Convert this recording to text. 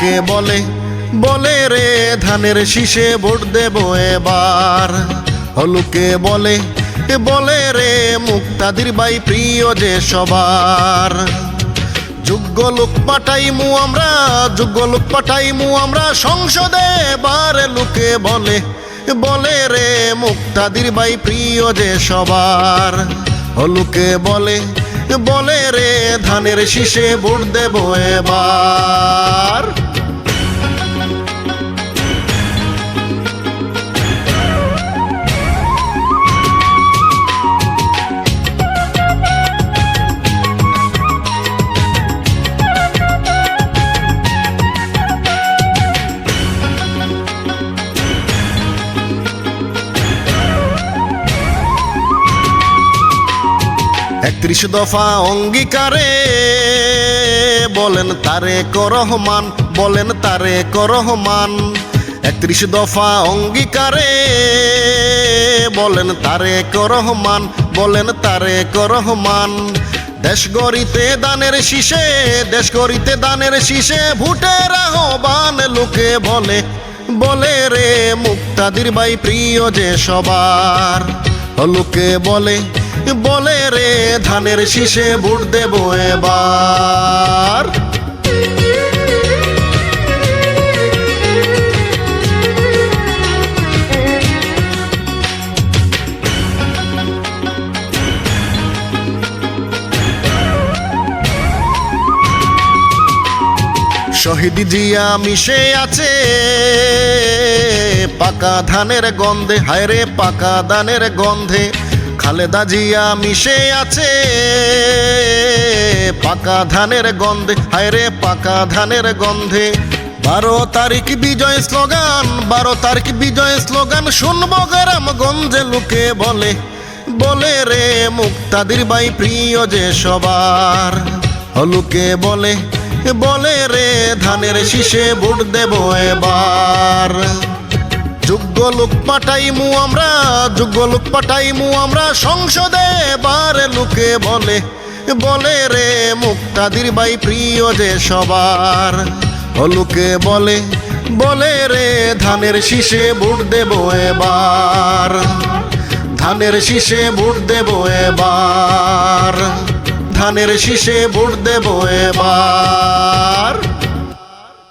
লোকে বলে বলে রে ধানের শীষে ভোট দেব এবার। লোকে বলে বলে রে মুক্তাদির ভাই প্রিয় যে সবার। যোগ্য লোক পাঠাইমু আমরা, যোগ্য লোক পাঠাইমু আমরা সংসদে এবার। লোকে বলে বলে রে মুক্তাদির ভাই প্রিয় যে সবার। লোকে বলে বলে রে ধানের শীষে ভোট দেব এবার। 31 দফা অঙ্গীকারে বলেন তারেক রহমান, বলেন তারেক রহমান। 31 দফা অঙ্গীকারে বলেন তারেক রহমান, বলেন তারেক রহমান। দেশ গড়িতে দানের শীষে, দেশ গড়িতে দানের শীষে ভোটের আহ্বান। লোকে বলে বলে রে মুক্তাদির ভাই প্রিয় যে সবার। লোকে বলে বলে রে ধানের শীষে ভোট দেব এবার। শহীদ জিয়া মিশে আছে পাকা ধানের গন্ধে, হায় রে পাকা ধানের গন্ধে। খালেদা জিয়া মিশে আছে পাকা ধানের গন্ধে, হায় রে পাকা ধানের গন্ধে। 12 তারিখ বিজয় স্লোগান, 12 তারিখ বিজয় স্লোগান শুনবো গ্রামগঞ্জে। লোকে বলে বলে রে মুক্তাদির ভাই প্রিয় যে সবার। লোকে বলে বলে রে ধানের শীষে ভোট দেব এবার। যোগ্য লোক পাঠাইমু আমরা, যোগ্য লোক পাঠাইমু আমরা সংসদে এবার। লোকে বলে বলে রে মুক্তাদির ভাই প্রিয় যে সবার। লোকে বলে বলে রে ধানের শীষে ভোট দেব এবার। ধানের শীষে ভোট দেব এবার, ধানের শীষে ভোট দেব এবার।